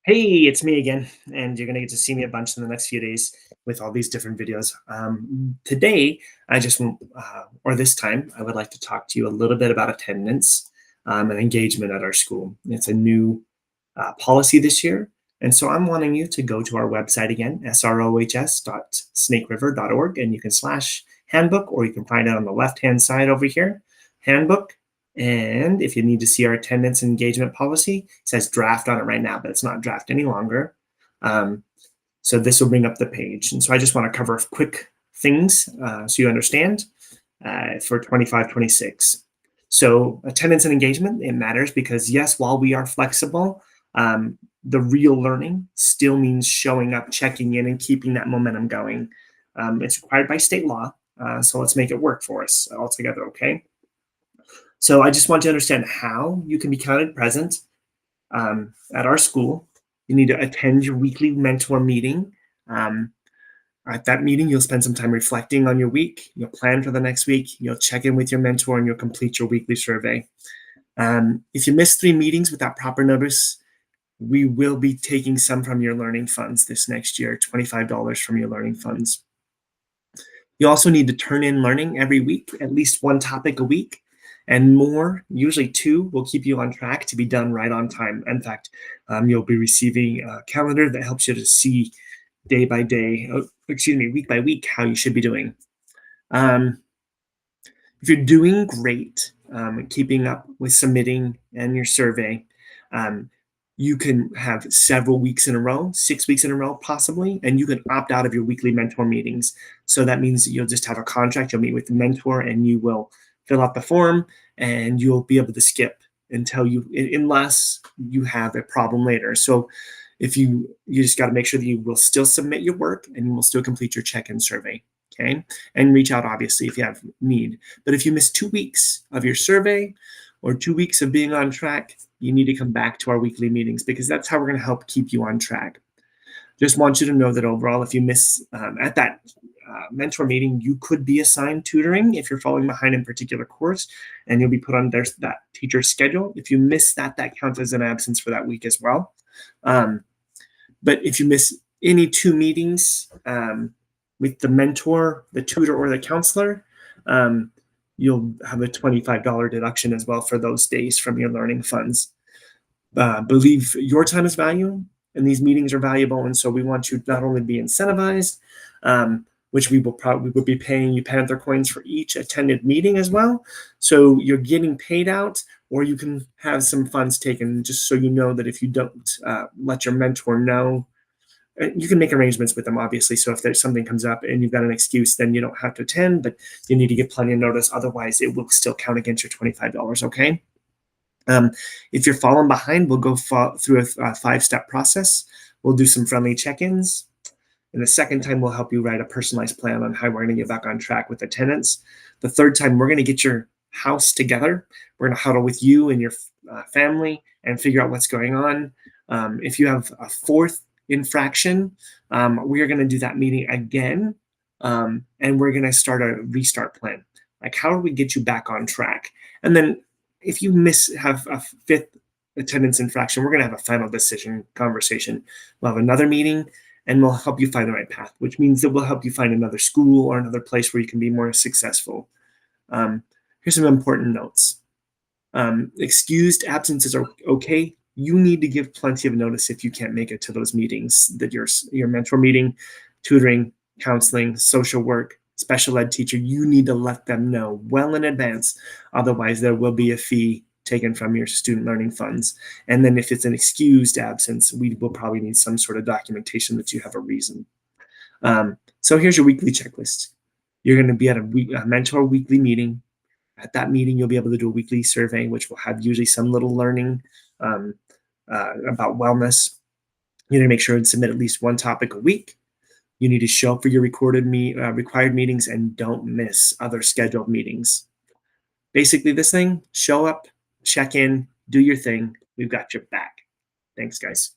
Hey, it's me again, and you're going to get to see me a bunch in the next few days with all these different videos. Today, I just want, or this time, I would like to talk to you a little bit about attendance and engagement at our school. It's a new policy this year, and so I'm wanting you to go to our website again, srohs.snakeriver.org, and you can slash handbook, or you can find it on the left-hand side over here, handbook. And if you need to see our attendance and engagement policy, it says draft on it right now, but it's not draft any longer. Um, so this will bring up the page. And so I just want to cover quick things so you understand for 25-26. So attendance and engagement, it matters because yes, while we are flexible, the real learning still means showing up, checking in, and keeping that momentum going. It's required by state law, so let's make it work for us all together, okay? So I just want to understand how you can be counted present at our school. You need to attend your weekly mentor meeting. Um, at that meeting, you'll spend some time reflecting on your week. You'll plan for the next week. You'll check in with your mentor and you'll complete your weekly survey. If you miss 3 meetings without proper notice, we will be taking some from your learning funds this next year, $25 from your learning funds. You also need to turn in learning every week, at least 1 topic a week. And more, usually 2, will keep you on track to be done right on time. In fact, you'll be receiving a calendar that helps you to see day by day, week by week, how you should be doing. If you're doing great, keeping up with submitting and your survey, you can have several weeks in a row, 6 weeks in a row, possibly, and you can opt out of your weekly mentor meetings. So that means that you'll just have a contract. You'll meet with the mentor and you will fill out the form and you'll be able to skip unless you have a problem later. So if you just got to make sure that you will still submit your work and you will still complete your check-in survey, okay? And reach out, obviously, if you have need. But if you miss 2 weeks of your survey or 2 weeks of being on track, you need to come back to our weekly meetings because that's how we're going to help keep you on track. Just want you to know that overall, if you miss at that mentor meeting, you could be assigned tutoring if you're falling behind in a particular course, and you'll be put on that teacher's schedule. If you miss that, that counts as an absence for that week as well. But if you miss any 2 meetings with the mentor, the tutor, or the counselor, you'll have a $25 deduction as well for those days from your learning funds. Believe your time is valuable and these meetings are valuable, and so we want you not only to be incentivized, which we will be paying you Panther coins for each attended meeting as well. So you're getting paid out, or you can have some funds taken just so you know that if you don't let your mentor know, you can make arrangements with them, obviously. So if there's something comes up and you've got an excuse, then you don't have to attend, but you need to give plenty of notice. Otherwise, it will still count against your $25, okay? If you're falling behind, we'll go through a 5-step process. We'll do some friendly check-ins. And the second time, we'll help you write a personalized plan on how we're going to get back on track with attendance. The third time, we're going to get your house together. We're going to huddle with you and your family and figure out what's going on. If you have a 4th infraction, we are going to do that meeting again, and we're going to start a restart plan. Like, how do we get you back on track? And then if you have a 5th attendance infraction, we're going to have a final decision conversation. We'll have another meeting, and we'll help you find the right path, which means that we'll help you find another school or another place where you can be more successful. Here's some important notes. Excused absences are okay. You need to give plenty of notice if you can't make it to those meetings, that your mentor meeting, tutoring, counseling, social work, special ed teacher. You need to let them know well in advance. Otherwise, there will be a fee taken from your student learning funds. And then if it's an excused absence, we will probably need some sort of documentation that you have a reason. So here's your weekly checklist. You're going to be at a mentor weekly meeting. At that meeting, you'll be able to do a weekly survey, which will have usually some little learning about wellness. You need to make sure and submit at least 1 topic a week. You need to show up for your required meetings and don't miss other scheduled meetings. Basically, this thing, show up, check in, do your thing. We've got your back. Thanks, guys.